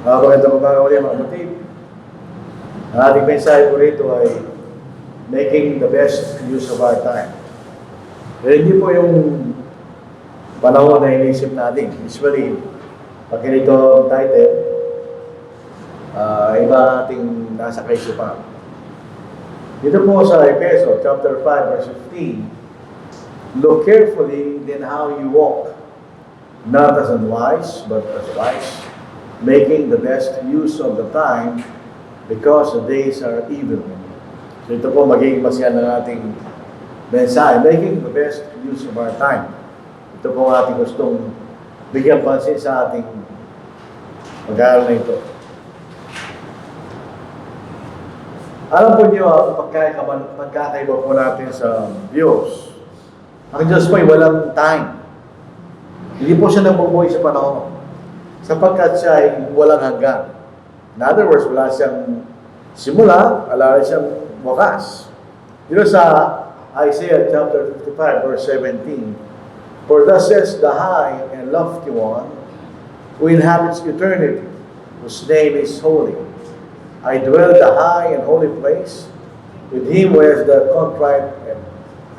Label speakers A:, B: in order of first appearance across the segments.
A: Magandang umaga ulit mga kapatid. Ang ating mensahe po rito ay making the best use of our time. Pero hindi po yung panahon na inisip natin. Usually, pag ganito ang title, iba ating nasa kaisipan. Dito po sa Efeso, chapter 5, verse 15, look carefully then how you walk, not as unwise, but as wise, making the best use of the time because the days are evil. So ito po magiging basihan ng ating mensahe, making the best use of our time. Ito po ang ating gustong bigyan pansin sa ating pag-aaral na ito. Alam po niyo ang pagkakaiba po natin sa Diyos. Ang Diyos po ay walang time. Hindi po siya nabubuhay sa panahon. Sapagkat siya ay walang hanggan. In other words, wala siyang simula, wala siyang wakas. Dito sa Isaiah chapter 55, verse 17, for thus says the high and lofty one, who inhabits eternity, whose name is holy. I dwell in the high and holy place, with him who has the contrite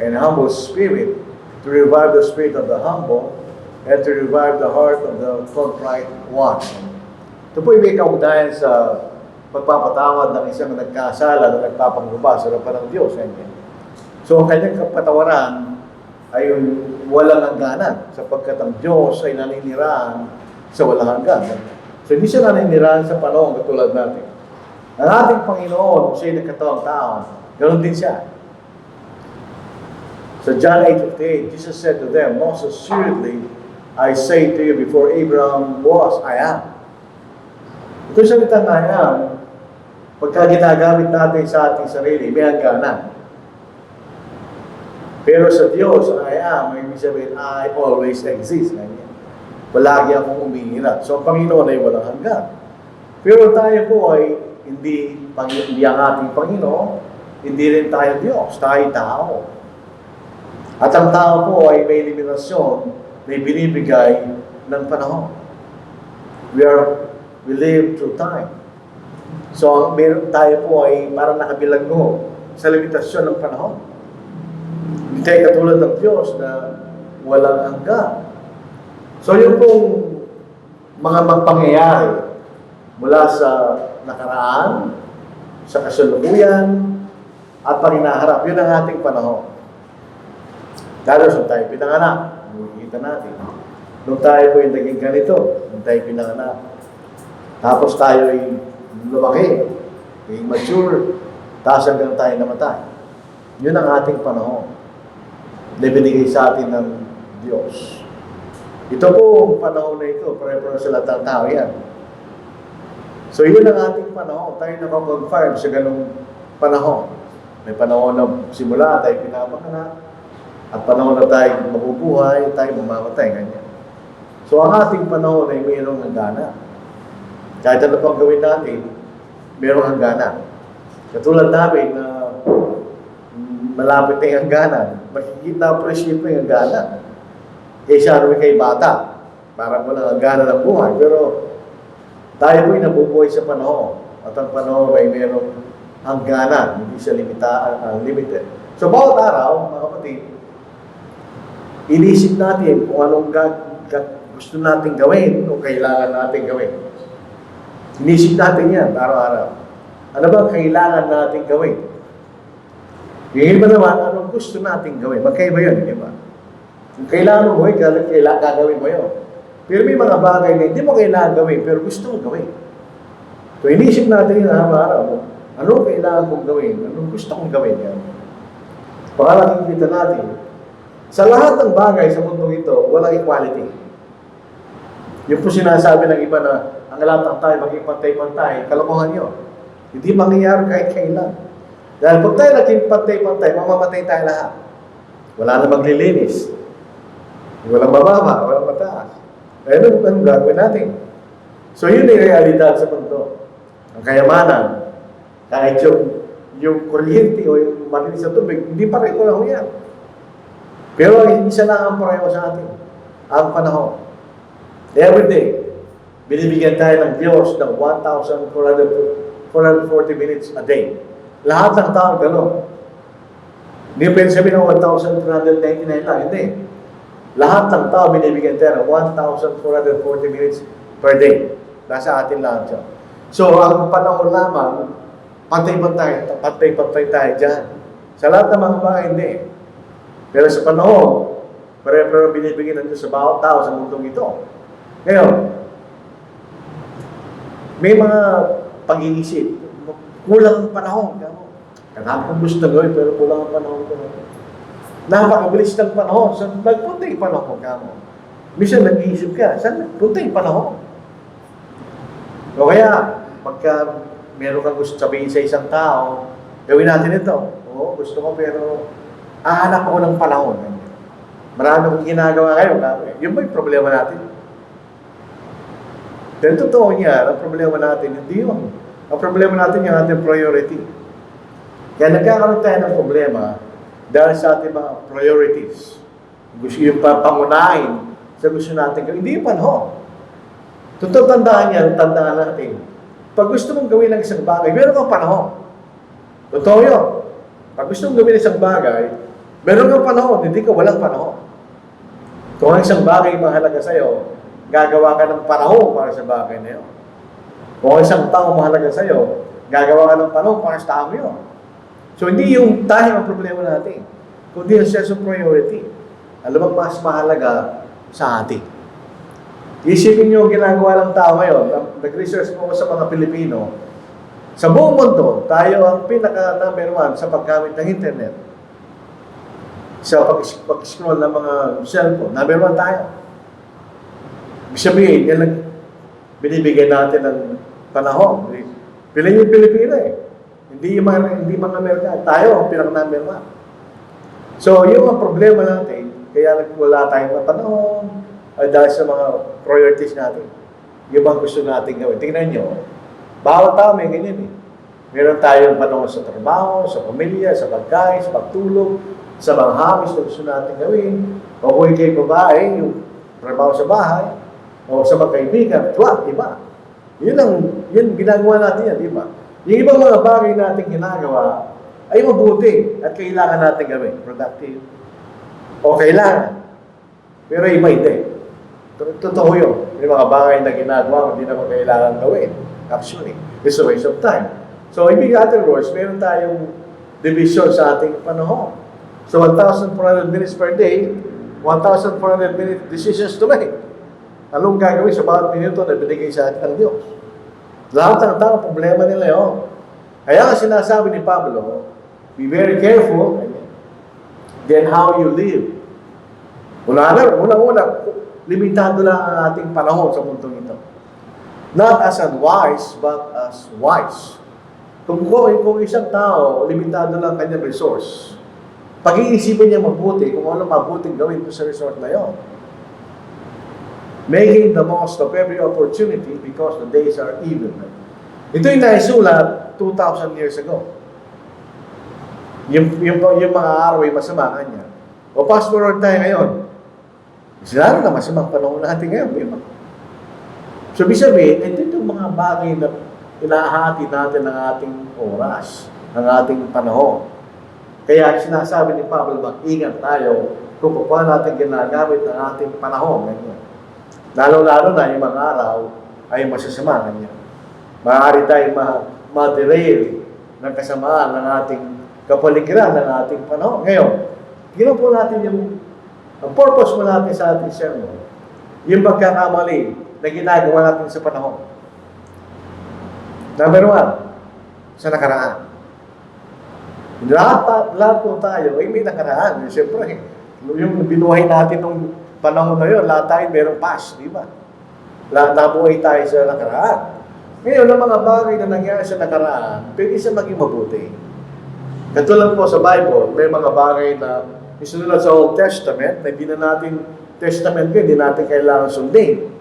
A: and humble spirit, to revive the spirit of the humble, and to revive the heart of the contrite one. Ito po may kaugnayan sa pagpapatawad ng isang nagkasala na nagpapanguba sa harapan ng Diyos. So ang kanyang kapatawaran ay walang hangganan sapagkat ang Diyos ay naninirahan sa walang hanggan. So hindi siya naninirahan sa panahon katulad natin. Ang ating Panginoon, kung siya'y nagkatawang tao, ganoon din siya. So John 8:58, Jesus said to them, most assuredly, I say to you, before Abraham was, I am. Ito salita na I am, pagka ginagamit natin sa ating sarili, may hangganan. Pero sa Diyos, I am, may ibig sabihin, I always exist. Palagi akong umihirat. So ang Panginoon ay walang hanggan. Pero tayo po ay hindi ang ating Panginoon, hindi rin tayo Diyos, tayo tao. At ang tao po ay may limitasyon, may binibigay ng panahon. We live through time. So, tayo po ay parang nakabilanggo sa limitasyon ng panahon. Hindi tayo katulad ng Diyos na walang hanggan. So, yun pong mga pangyayari mula sa nakaraan, sa kasalukuyan, at paninaharap, yun ang ating panahon. Dahil sa tayo pinanganak, makikita natin. Nung tayo po yung naging ganito, nung tayo pinanganak. Tapos tayo ay lumaki, ay mature, tapos hanggang tayo namatay. Yun ang ating panahon na binigay sa atin ng Diyos. Ito po, panahon na ito, pare-pare sa lahat ng tao yan. So yun ang ating panahon. Tayo nakakonfirm sa ganung panahon. May panahon na simula, tayo pinapanganak. At panahon na tayo mabubuhay, tayo mamamatay, ganyan. So ang ating panahon ay mayroong hangganan. Kahit ano pang gawin natin, mayroong hangganan. Katulad namin na malapit na yung hangganan, makikita na appreciate mo yung hangganan. Kaysa ano kay bata, parang walang hangganan ng buhay. Pero tayo po ay nabubuhay sa panahon. At ang panahon ay mayroong hangganan, hindi siya limited. So bawat araw, mga kapatid, inisip natin kung anong gusto natin gawin o kailangan natin gawin. Inisip natin yan araw-araw. Ano ba kailangan natin gawin? Yung iba naman, anong gusto natin gawin? Magkaiba yun, di ba? Kung kailangan mo gagawin mo yun. Pero may mga bagay na hindi mo kailangan gawin, pero gusto mo gawin. So inisip natin yun araw-araw. Anong kailangan kong gawin? Anong gusto kong gawin yan? Baka nakikita natin, sa lahat ng bagay sa mundo ito, walang equality. Yung po sinasabi ng iba na ang lahat ng tayo maging pantay-pantay, kalokohan yun. Hindi mangyayari kahit kailan. Dahil pag tayo naging pantay-pantay, mamamatay tayo lahat. Wala na maglilinis. Walang mababa, walang mataas. Eh, anong gagawin natin? So yun yung realidad sa mundo. Ang kayamanan, kahit yung kuryente o yung malinis sa tubig, hindi pa rin ko yan. Pero isa lang ang pareho sa atin, ang panahon. Every day, binibigyan tayo ng Diyos ng 1,440 minutes a day. Lahat ng tao gano'n. Hindi pwede sabihin ng 1,399 lang, hindi. Lahat ng tao binibigyan tayo ng 1,440 minutes per day. Nasa atin lahat siya. So, ang panahon lamang, pantay-pantay tayo dyan. Sa lahat ng mga bagay, hindi. Pero sa panahon, pare-pare binibigyan ng Diyos sa bawat tao sa mundong ito. Ngayon, may mga pag-iisip. Kulang ang panahon. Kailangan kong gusto gawin, pero kulang ang panahon ko. Napakabilis ng panahon. So, nagpunta yung panahon ka mo. Minsan nag-iisip ka, saan nagpunta yung panahon? O kaya, pagka meron kang gusto sabihin sa isang tao, gawin natin ito. Oo, gusto ko, pero hahanap ako ng panahon. Marami akong ginagawa kayo. Yun ba yung problema natin? Pero totoo niya, ang problema natin, hindi yun. Ang problema natin yung ating priority. Kaya nagkakaroon tayo ng problema dahil sa ating mga priorities. Gusto yung pangunahin sa gusto natin gawin. Hindi yung panahon. Totoo tandaan natin. Pag gusto mong gawin ng isang bagay, meron kang panahon. Totoo yun. Pag gusto mong gawin ng isang bagay, meron kang panahon, hindi ka walang panahon. Kung ang isang bagay mahalaga sa'yo, gagawa ka ng panahon para sa bagay na yun. Kung ang isang tao mahalaga sa'yo, gagawa ka ng panahon para sa tao yun. So, hindi yung tayo ang problema natin, kundi yung sense of priority. Alam mo, mas mahalaga sa atin. Isipin nyo ang ginagawa ng tao ngayon. Nag-research ko sa mga Pilipino. Sa buong mundo, tayo ang pinaka-number 1 sa paggamit ng internet. Sa pag-scroll ng mga cellphone, number 1 tayo. Ibig sabihin, yan binibigyan natin ng panahon. Piling yung Pilipino eh. Hindi mga Amerika. Tayo ang pinaka-number 1. So, yung ang problema natin, kaya wala tayong panahon, ay dahil sa mga priorities natin. Yung mga gusto natin gawin. Tingnan nyo, bawat tao may ganyan eh. Meron tayong panahon sa trabaho, sa pamilya, sa pagkain, sa pagtulog, sa mga hobbies na gusto natin gawin. O kung ikay babae, yung trabaho sa bahay, o sa mga kaibigan, iba. Yun ginagawa natin yan, iba. Yung ibang mga bagay natin ginagawa, ay mabuti at kailangan natin gawin. Productive. O kailangan. Pero iba hindi. Totoo yun. Yung mga bagay na ginagawa, hindi naman kailangan gawin. Actually, it's a waste of time. So, in other words, meron tayong division sa ating panahon. So, 1,400 minutes per day, 1,400 minute decisions to make. Anong gagawin sa bawat minuto na binigay sa atin ng Diyos? Lahat ng tao, problema nila yun. Kaya nga sinasabi ni Pablo, be very careful, then how you live. Unang-una, limitado lang ang ating panahon sa mundong ito. Not as unwise, but as wise. Kung isang tao, limitado lang kanyang resource, pag-iisipin niya mabuti kung ano mabuting gawin ko sa resort na yon. Making the most of every opportunity because the days are evil. Ito yung naisulat 2,000 years ago. Yung mga araw ay masama kanya. O fast forward tayo ngayon. Lalo na masamang panahon natin ngayon. Diba? So, ibig sabihin, ito yung mga bagay na inahati natin ng ating oras, ng ating panahon. Kaya sinasabi ni Pablo, mag-ingat tayo kung paano natin ginagamit ng ating panahon. Ganyan. Lalo-lalo na yung mga araw ay masasama ganyan. Maaari tayong ma-derail ng kasamaan ng ating kapaligiran ng ating panahon. Ngayon, ginawa po natin ang purpose mo natin sa ating sermon, yung pagkakamali na ginagawa natin sa panahon. Number 1, sa nakaraan. Lahat po tayo ay may nakaraan. Siyempre, yung binuhay natin nung panahon na yun, lahat tayo merong past, di ba? Lahat nabuhay tayo sa nakaraan. Ngayon, ang mga bagay na nangyari sa nakaraan, pwede siya maging mabuti. Katulad po sa Bible, may mga bagay na isunod sa Old Testament, na hindi na natin Testament ko, hindi natin kailangan sundin.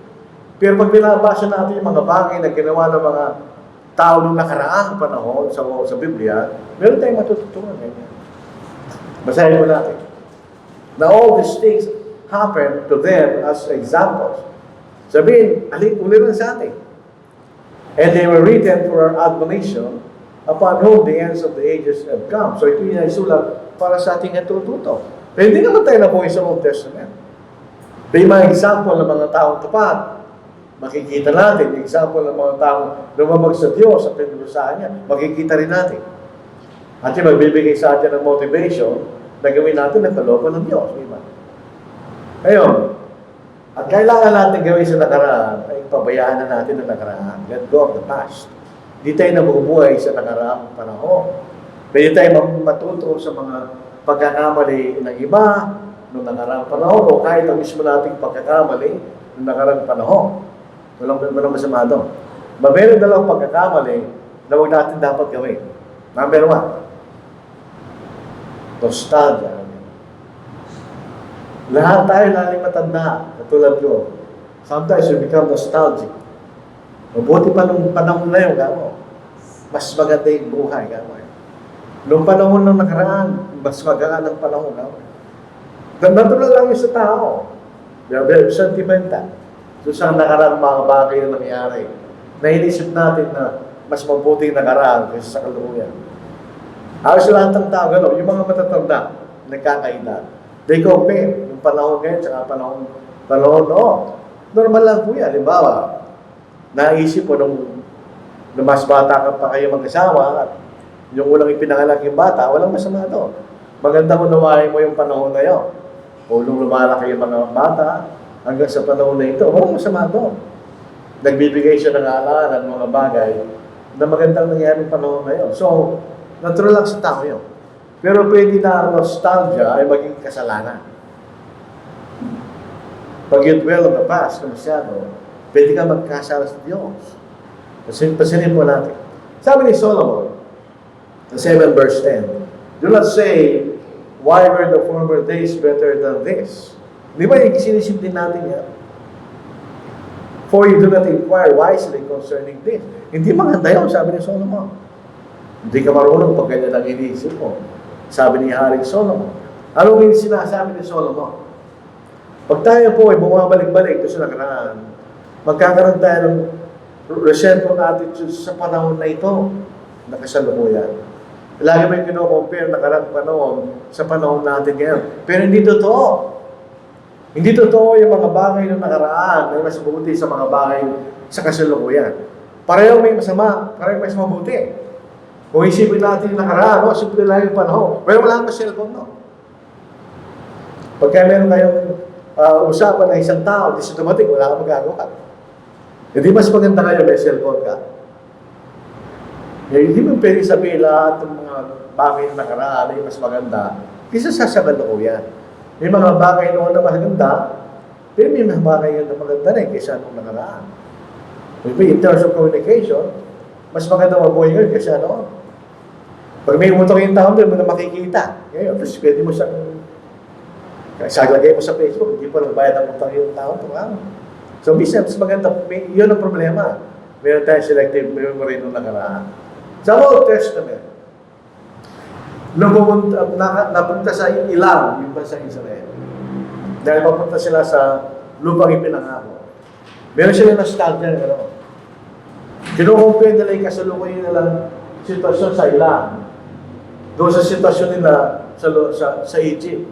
A: Pero pag binabasa natin yung mga bagay na ginawa ng mga tao nung nakaraang panahon sa Biblia, meron tayong matututunan. Basahin mo natin. Now all these things happened to them as examples, Sabihin, uliran sa atin. And they were written for our admonition, upon whom the ends of the ages have come. So ito yung isulat para sa ating natututo. Pero hindi naman tayo nabuhay sa Old Testament. May mga example ng mga taong tapat. Makikita natin, example ng mga taong lumabag sa Diyos at pinurusahan niya. Makikita rin natin. At yung magbibigay sa atin ng motivation na gawin natin ang kalooban ng Diyos. Diba? Ngayon, at kailangan natin gawin sa nakaraan, ay pabayaan na natin ang nakaraan. Let go of the past. Hindi tayo nabubuhay sa nakaraang panahon. Pwede tayo matuto sa mga pagkakamali ng iba noong nakaraang panahon o kahit ang mismo nating pagkakamali noong nakaraang panahon. Walang masama doon. Meron dalawang pagkakamali na huwag natin dapat gawin. Number one, nostalgia. Lahat tayo laling matanda, katulad ko. Sometimes you become nostalgic. Mabuti pa nung panahon na yun, gamo. Mas maganda yung buhay, gamo. Noong panahon ng nakaraan, mas magaan ang panahon, gamo. Natural lang yun sa tao. Very sentimental. So sa nakaraan mga bagay na nangyari, nainisip natin na mas mabuting nakaraan kaysa sa kalukuyan. Ayos lahat ng tao, gano'n, yung mga matatanda, nagkakaedad. They compare yung panahon ngayon sa panahon noon. Normal lang po yan. Halimbawa, naisip po nung mas bata ka pa kayo mag-asawa at yung ulang ipinanganak yung bata, walang masama doon. Maganda mo nawain mo yung panahon na yun. O nung lumalaki yung mga bata, hanggang sa panahon na ito, walang masama doon. Nagbibigay siya ng alaala ng mga bagay na magandang nangyari ng panahon na yun. So, natural lang sa tao yun. Pero pwede na ang nostalgia ay maging kasalanan. Pag you dwell on the past, masyado, pwede ka magkasala sa Diyos. Pasilin po natin. Sabi ni Solomon, 7 verse 10, do not say, why were the former days better than this? Di ba sinisip din natin yan? For you do not inquire wisely concerning this. Hindi maganda yun, sabi ni Solomon. Hindi ka marunong pag ganyan ang iniisip mo. Sabi ni Haring Solomon. Anong yung sinasabi ni Solomon? Pag tayo po ay bumabalik-balik ito sa nakaraan, magkakaroon tayo ng resentful attitude sa panahon na ito na kasalukuyan. Lagi mo yung kino-compare nakaraang panahon sa panahon natin ngayon. Pero hindi totoo. Hindi totoo yung mga bagay ng nakaraan na mas mabuti sa mga bagay sa kasalukuyan. Pareho may masama, pareho may mas mabuti. Kung isipin natin yung nakaraan, simple lang yung panahon. Pero wala kang cellphone, no? Pagka meron kayong usapan ng isang tao, di siya dumating, wala kang magagawa. Hindi mas maganda kayo, may cellphone ka. Hindi mo pwede sabihin lahat ng mga bagay na nakaraan ay mas maganda. Kisa sasagalooyan. May mga bagay noon na maganda, pero may mga bagay na maganda rin kaysa nung nakaraan. Maybe in terms of communication, mas maganda mabuhay ngayon kaysa noon. Pag may umutok yung tao, hindi mo na makikita. Ngayon, tapos pwede mo siyang saglagay mo sa Facebook, hindi pa nagbayad ang utang yung tao. So, mas maganda. Yun ang problema. Meron tayong selective memory nung nakaraan. Sa Old Testament, nung napunta sa Ilang, yung bansa Israel, dahil papunta sila sa lupang ipinangako, meron sila nostalgia ng ano. Kinukumpare nila yung kasalukuyan nilang sitwasyon sa Ilang, doon sa sitwasyon nila sa Egypt.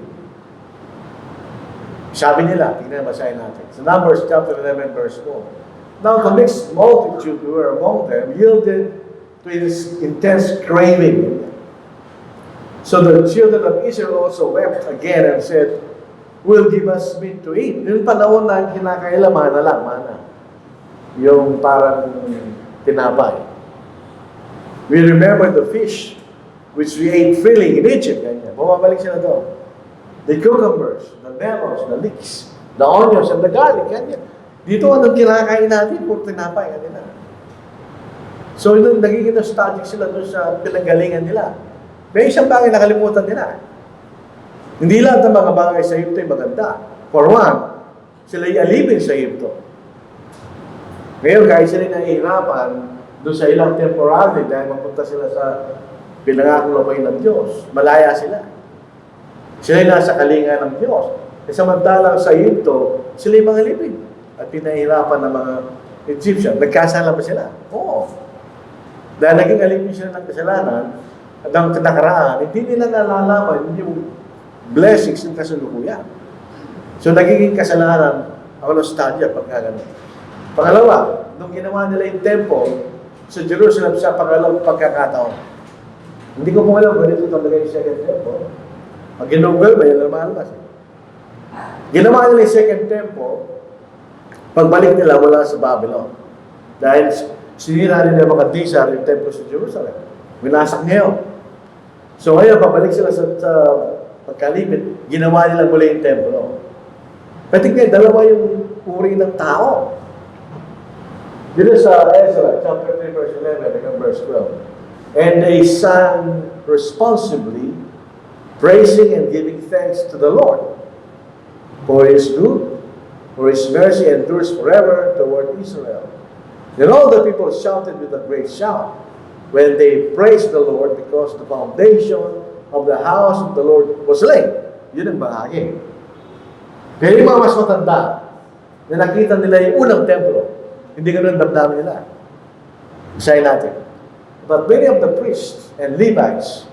A: Sabi nila, tingnan basahin natin. Sa Numbers chapter 11 verse 4. Now the mixed multitude who were among them yielded to his intense craving. So the children of Israel also wept again and said, will give us meat to eat. Yung panahon na kinakailaman na lang, mana. Yung parang tinapay. We remember the fish which we ate freely in Egypt. Ganyan. Bumabalik sila doon. The cucumbers, the melons, the leeks, the onions, and the garlic. Ganyan. Dito anong kinakain natin? Puro tinapay. Ganyan. So, nagiging nostalgic sila doon sa pinanggalingan nila. May isang bagay nakalimutan nila. Hindi lahat ng mga bagay sa Egypto ay maganda. For one, sila ay alipin sa Egypto. Ngayon, kahit sila nahihirapan doon sa ilang temporary dahil mapunta sila sa pinangakong lupain ng Diyos, malaya sila. Sila ay nasa kalinga ng Diyos. E samantalang sa Egypto, sila ay mga alipin. at pinahirapan ng mga Egyptian. Nagkasala ba sila? Oo. Dahil naging alipin sila ng kasalanan at ang nakaraan, hindi nila nalalaman yung blessings ng kasalukuyan. So, nagiging kasalanan ang nostalgia pagka ganun. Pangalawa, nung ginawa nila yung temple sa Jerusalem sa pangalawang pagkakataon. Hindi ko po alam kung ito talaga yung second temple. Pag ginugol ba, yun lumalabas. Ginawa nila yung second temple, pagbalik nila mula sa Babylon. Dahil sinira nila yung mga Tsar yung temple sa Jerusalem. Winasak niya yun. So ngayon, pabalik sila sa pagkalipit, ginawa nila muli yung templo. Pati ngayon, dalawa yung uri ng tao. Dito sa Ezra, chapter 3, verse 11, hanggang verse 12. And they sang responsibly, praising and giving thanks to the Lord. For His good, for His mercy endures forever toward Israel. Then all the people shouted with a great shout when they praised the Lord because the foundation of the house of the Lord was laid. Yun ang bahagi. Kaya yung mga mas matanda na nakita nila yung unang templo, hindi ganun damdamin nila. Basahin natin. But many of the priests and Levites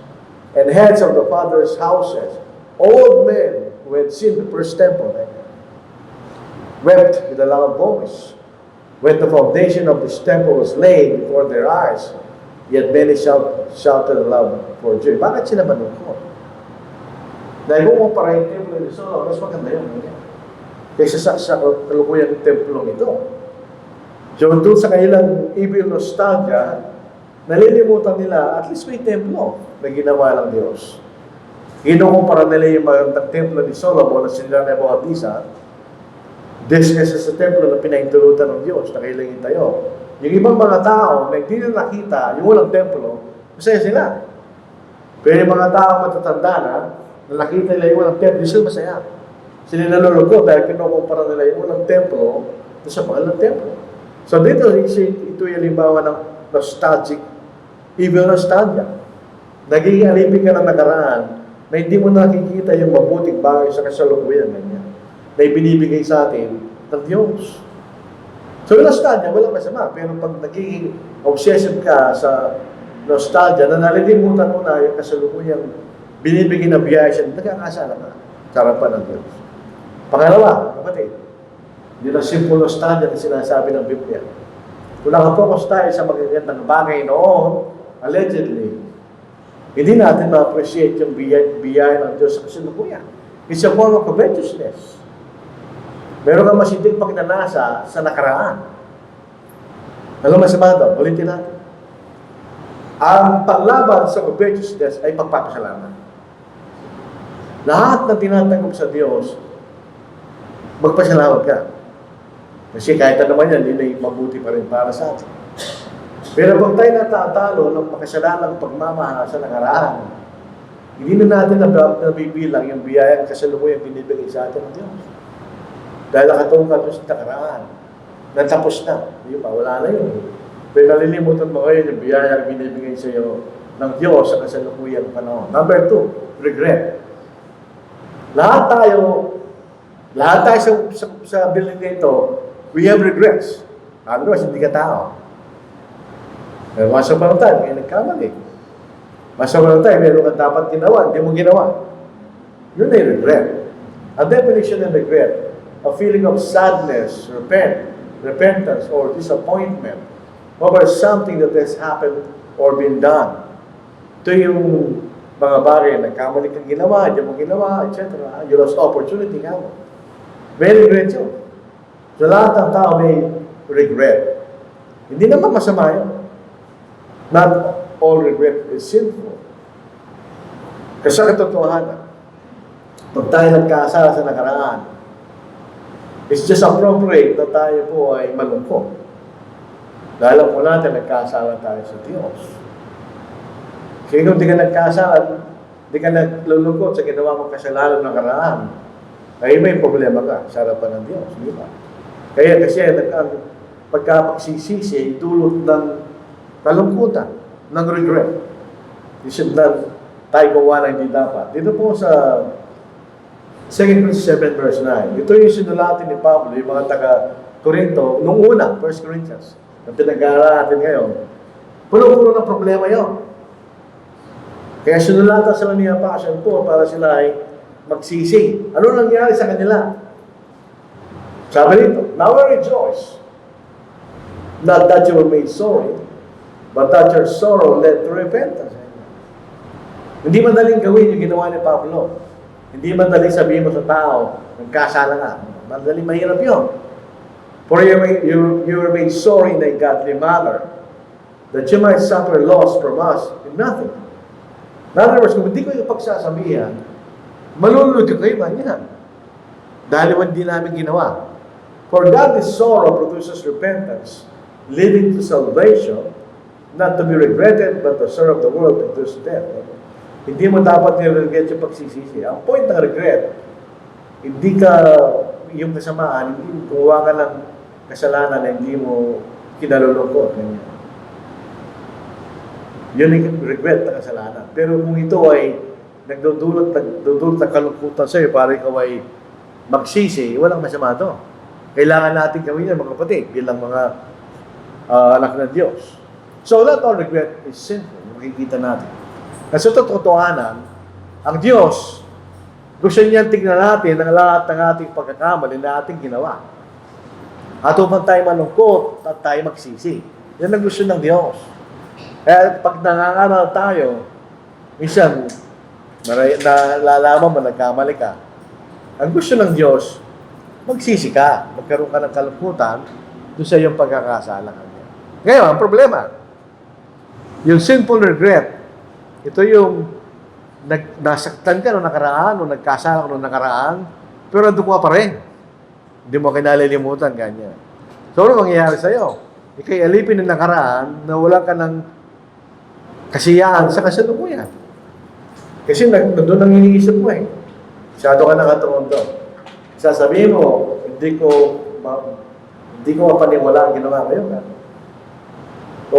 A: and heads of the fathers' houses, old men who had seen the first temple, wept with a loud voice when the foundation of this temple was laid before their eyes. Yet many shouted aloud for joy. Bakit sila malungkot? Dahil kung kumpara yung templo ni Solomon, mas maganda yun. Kaysa sa kalukuyang templong ito. So, doon sa kanilang evil nostalgia, nalilimutan nila, at least may templo na ginawa ng Diyos. Kinukumpara nila yung magandang templo ni Solomon na sinila na Nebuchadnezzar, kaysa sa templo na pinahintulutan ng Diyos na kailangan tayo. Yung ibang mga tao na hindi na nakita yung walang templo, masaya sila. Pero yung mga tao matatanda na nakita nila yung walang templo, sila masaya. Sila nalulungkot dahil kinukumpara nila yung walang templo sa pangalang templo. So dito, ito yung halimbawa ng nostalgic, evil nostalgia. Nagiging alipin ka ng nakaraan na hindi mo nakikita yung mabuting bagay sa kasalukuyan na ibinibigay sa atin ng Diyos. So nostalgia, walang masama. Pero pag nagiging obsessive ka sa nostalgia, na nalilimutan mo na yung kasalukuyang binibigay na biyaya siya, nagkakasala ka sa harapan ng Diyos. Pangalawa, kapatid, hindi na simple nostalgia na sinasabi ng Biblia. Kung nakapokus tayo sa magagandang bagay noon, allegedly, hindi natin ma-appreciate yung biyaya ng Diyos sa kasalukuyan. It's a form of covetousness. Meron kang masinting pagnanasa sa nakaraan. Alam mo masama daw, ulitin natin. Ang paglaban sa covetousness ay pagpapasalamat. Lahat ng tinatanggap sa Diyos, magpasalamat ka. Kasi kahit ano man yan, hindi na mabuti pa rin para sa atin. Pero kung tayo natatalo ng makasalanang pagmamahal sa nakaraan, hindi na natin nabibilang yung biyayang kasalukuyang binibigay sa atin ng Diyos. Dahil nakatungkad doon sa nakaraan. Natapos na. Hindi pa, wala na yun. Pero nalilimutan mo ngayon yung biyayang binibigay sa iyo ng Diyos sa kasalukuyang panahon. Number 2, regret. Lahat tayo sa building nito, we have regrets. Otherwise, hindi ka tao. Pero once upon a time, may nagkamali. Once upon a time, meron kang dapat ginawa, hindi mo ginawa. Yun ay regret. A definition of regret, a feeling of sadness, repentance, or disappointment over something that has happened or been done. Ito yung mga bagay, nagkamali kang ginawa, hindi mo ginawa, etc. You lost opportunity nga mo. May regret yun. So lahat ng tao may regret. Hindi naman masama yun. Not all regret is sinful. Kasi sa katotohanan, pag tayo nagkasala sa nakaraan, it's just appropriate na tayo po ay malungkot. Dahil alam po natin, nagkasala tayo sa Diyos. Kasi kung di ka nagkasala, di ka naglulungkot sa ginawa mong kasalanan ng nakaraan, ay may problema ka sa harapan ng Diyos. Di ba? Kaya kasi pagkapagsisisi, dulot ng kalungkutan, ng regret. Isip na tayo gawa na hindi dapat. Dito po sa 2 Corinthians 7 verse 9, ito yung sinulatin ni Pablo, yung mga taga Corinto, nung una, 1 Corinthians, na pinag-aaral natin ngayon, puno-puno ng problema yun. Kaya sinulatan sila ni Apostle Paul para sila ay magsisi. Ano nangyari sa kanila? Sabi nito, now I rejoice, not that you were made sorry, but that your sorrow led to repentance. Hindi madaling gawin yung ginawa ni Pablo. Hindi madaling sabihin mo sa tao, nagkasala nga. Madaling mahirap yun. For you were made sorry in a godly manner, that you might suffer loss from us in nothing. In other words, kung hindi ko yung pagsasabihan, malulunod ka kayo ba niyan? Dahil hindi namin ginawa. For godly sorrow produces repentance, leading to salvation, not to be regretted, but to serve the world produces death. Hindi mo dapat nire-regret yung pagsisisi. Ang point ng regret, hindi ka, yung kasamaan, hindi gumawa ka ng kasalanan na hindi mo kinalulungkot. Yun yung regret na kasalanan. Pero kung ito ay nagdudulot ng kalungkutan sa'yo para ikaw ay magsisi, walang masama ito. Kailangan natin gawin yan, mga kapatid, bilang mga anak ng Diyos. So, not all regret is sinful. Makikita natin. Kasi sa totohanan, ang Diyos, gusto niya tingnan natin ang lahat ng ating pagkakamali na ating ginawa. At upang tayo malungkot at tayo magsisi. Yan ang gusto ng Diyos. Kaya pag nangangaral tayo, minsan, nalalaman mo, nagkamali ka. Ang gusto ng Diyos, magsisi ka. Magkaroon ka ng kalungkutan doon sa iyong pagkakasala. Ngayon, ang problema, yung sinful regret, ito yung nasaktan ka noong nakaraan, o nagkasala ka noong nakaraan, pero doon ka pa rin. Hindi mo kinalilimutan, ganyan. So, ano mangyayari sa'yo? Ika'y alipin ng nakaraan na wala ka ng kasiyahan sa kasalukuyan. Kasi doon ang iniisip mo eh. Masyado ka nakatuon doon. Sasabihin mo, hindi ko mapaniwala ang ginawa ko yun. O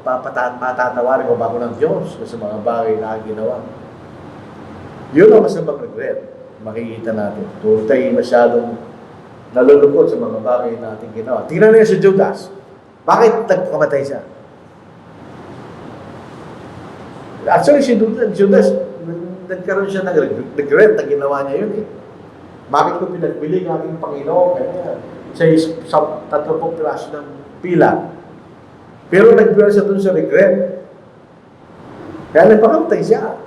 A: patatawarin ko ba ako ng Diyos sa mga bagay na ginawa. Yun ang masamang regret. Makikita natin. Kung tayo masyadong nalulungkot sa mga bagay na ating ginawa. Tingnan niyo si Judas. Bakit nagkamatay siya? Actually, si Judas, nagkaroon siya ng regret na ginawa niya yun eh. Bakit ko pinagbili ng aking Panginoon? Kaya sa 30 piraso ng pila. Pero nagbuwan siya dun sa regret. Kaya nagpakamatay siya.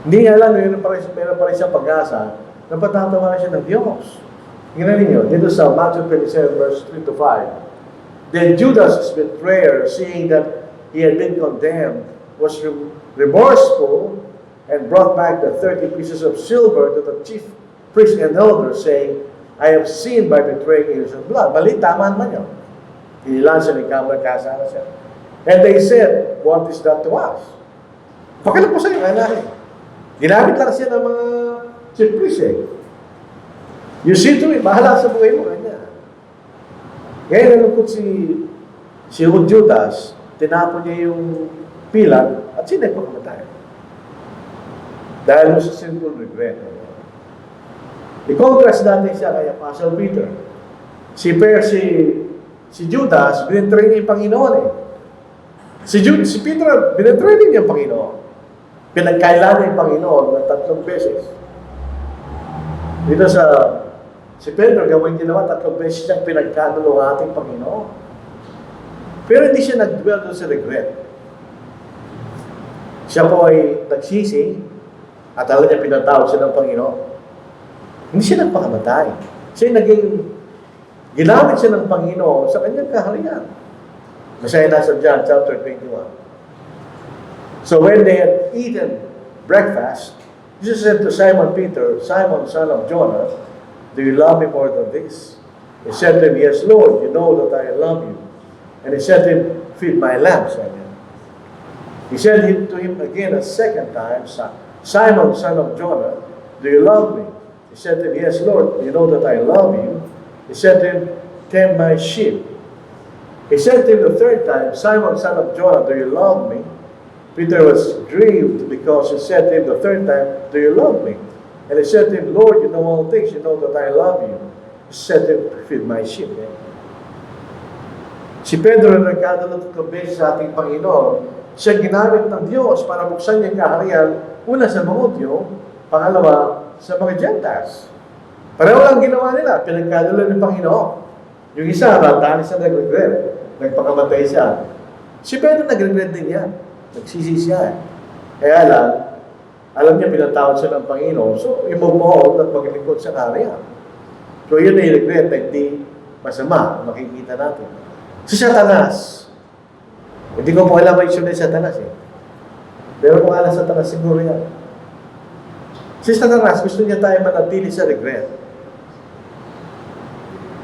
A: Hindi niya alam na meron pa rin siya pag-asa na patatawanan siya ng Diyos. Tingnan ninyo, dito sa Matthew 27, verse 3 to 5. Then Judas' betrayer, seeing that he had been condemned, was remorseful and brought back the 30 pieces of silver to the chief priests and elders, saying, I have sinned by betraying innocent blood. Mali, tama naman yun. Inilan siya ng kamay, kasama siya. And they said, what is that to us? Pakilang po sa'yo, kaya ginamit lang siya ng mga chief priests eh. You see to it, bahala sa buhay mo, kanya. Ngayon, nalungkot si Judas, tinapon niya yung pilag, at sinay pa kamatay. Dahil mo sa simple regret. I-contrast natin siya kay Apostle Peter. Si Judas, binitray niya yung Panginoon eh. Si Peter, binitray niya yung Panginoon. Pinagkailan niya yung Panginoon ng 3 beses. Dito si Pedro, gawin ginawa, 3 beses siyang pinagkanulo ng ating Panginoon. Pero hindi siya nag-dwell doon sa regret. Siya po ay nagsisi at alam niya pinatawag siya ng Panginoon. Hindi siya nagpakamatay. Siya ginamit siya ng Panginoon sa kanyang kaharian. Masaya na sa John chapter 21. So when they had eaten breakfast, Jesus said to Simon Peter, Simon, son of Jonah, do you love me more than this? He said to him, yes, Lord, you know that I love you. And he said to him, feed my lambs. He said to him again a second time, Simon, son of Jonah, do you love me? He said to him, yes, Lord, you know that I love you. He said to him, tend my sheep. He said to him the third time, Simon, son of Jonah, do you love me? Peter was grieved because he said to him the third time, do you love me? And he said to him, Lord, you know all things, you know that I love you. set him to feed my sheep. Eh? Si Pedro na nagkadala 3 beses sa ating Panginoon, siya ginamit ng Diyos para buksan niya ang kaharian, una sa mga Hudyo, pangalawa sa mga Gentiles. Pareho lang ginawa nila, pinagkadala ng Panginoon. Yung isa, dahil siya nag-regret, nagpakamatay siya. Si Pedro nag-regret din yan, nagsisi siya. Kaya lang, alam niya pinatawad siya ng Panginoon, so imumohon at maglingkod sa kaharian. So yun ay regret na hindi masama, makikita natin. Si Satanas, hindi ko po alam ang issue ni Satanas eh. Pero kung alam Satanas, siguro yan. Si Satanas, gusto niya tayo manatili sa regret.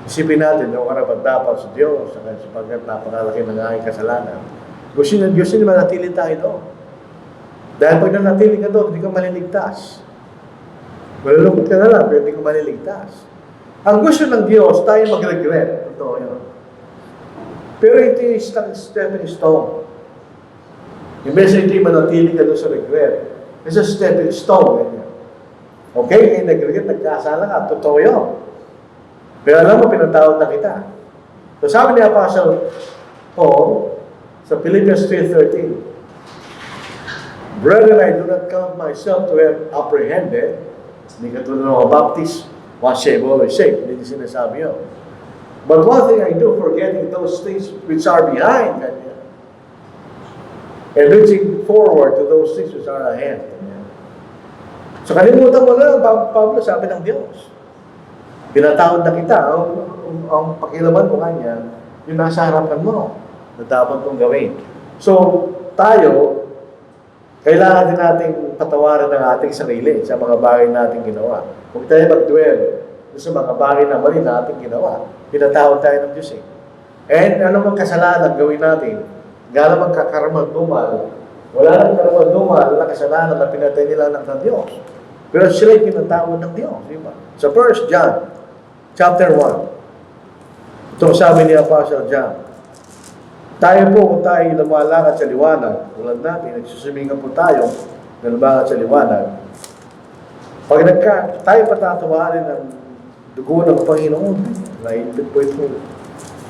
A: Isipin natin, yung karapat-dapat sa Diyos, sapagkat napakalaki ng aking kasalanan. Gusto niya manatili tayo doon. Dahil pag nanatili ka doon, hindi ka maliligtas. Malulungkot ka na lang, pero hindi ka maliligtas. Ang gusto ng Diyos, tayo mag-regret. Totoo yun. Pero ito yung stepping stone. Yung message hindi manatili ka doon sa regret. It's a stepping stone. Ganyan. Okay? Kaya nag-regret, nagkasala ka. Totoo yun. Pero alam mo, pinatawad na kita. So sabi ni Apostle Paul sa Philippians 3:13, Brethren, I do not count myself to have apprehended. Hindi ka tulad ng mga Baptist, once saved, always saved. Hindi sinasabi yun. But one thing I do, forgetting those things which are behind, and reaching forward to those things which are ahead. So kalimutan mo na, Pablo, sabi ng Diyos. Pinatawad na kita, ang pakilaman mo kanya, yung nasa harapan mo, na dapat mong gawin. So, tayo, kailangan din nating patawaran ng ating sarili sa mga bagay nating ginawa. Huwag tayo mag-dwell sa mga bagay na mali na ating ginawa. Pinatawad tayo ng Diyos eh. And ano mang kasalanan gawin natin, gano'n mang kakaraman-dumal, wala nang karaman-dumal na kasalanan na pinatay nila ng Diyos. Pero sila'y pinatawad ng Diyos. Diba? Sa 1 John, chapter 1, ito sabi ni Apostle John, tayo po kung tayo lumalakad sa liwanag, tulad natin, nagsusumingan po tayo na lumalakad sa liwanag. Pag tayo patatawarin ng dugo ng Panginoon, naipit po ito.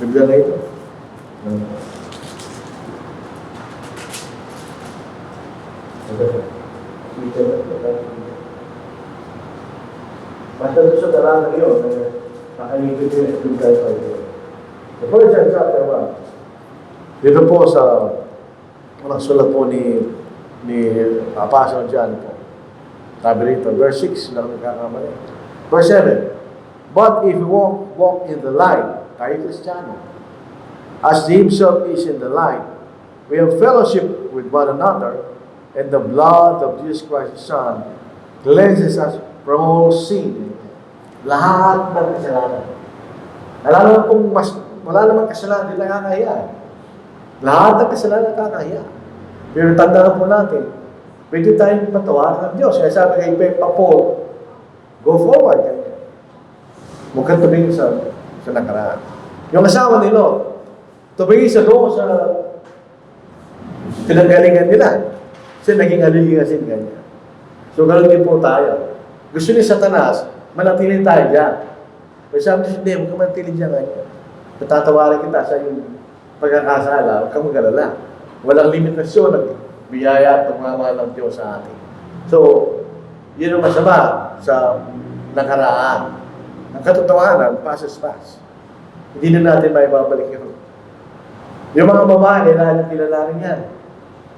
A: Biblia na ito. Basta doon sa darang yun, nakaipit yun at yung tayo pa ito. The first chapter 1. Dito po sa unang sulat po ni Apostle John po. Sabi rito, verse 6 lang nagkakamali. Verse 7. But if we walk in the light, tayo Kristiyano, as he himself is in the light, we have fellowship with one another, and the blood of Jesus Christ, His Son, cleanses us from all sin. Lahat ng kasalanan. Wala namang kasalanan, hindi nakakahiya. Lahat ng kasalanan nakakahiya. Pero tandaan po natin, pwede tayong patawaran ng Diyos. Kaya sabi kay Pepa Paul, go forward. Huwag kang tumingin sa nakaraan. Yung asawa ni Lot, tumingin sa doon sa pinanggalingan nila. Kasi naging alilingasin ganyan. So, ganoon din po tayo. Gusto ni Satanas, manatili tayo dyan. Pero sabi niya, hindi, huwag kang manatili dyan ganyan. Natatawarin kita sa iyong pagkakasala, huwag kang mag-alala. Walang limitasyon ng biyaya at pagmamahal ng Diyos sa atin. So, yun ang masama sa nakaraan. Ang katotohanan, passes pass. Hindi na natin may babalik yun. Yung mga babae, kailangan kilala rin yan.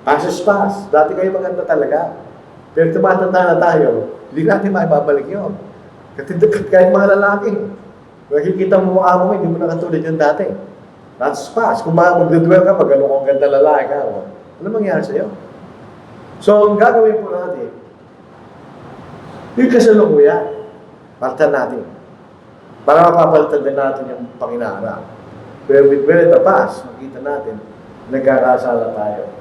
A: Passes pass. Dati kayo maganda talaga. Pero tumatanda na tayo, hindi natin may babalik yun. Kahit mga lalaki, makikita mo mukha mo, hindi mo nakatulad yung dati. That's pass. Kung magdudwell ka, pag ano kong ganda lalaki ka, ano mangyari sa'yo? So, ang gagawin po natin, yung kasalukuyan, palitan natin. Para mapapalitan din natin yung panginaharap. Pero with the past, makita natin, nagkakasala tayo.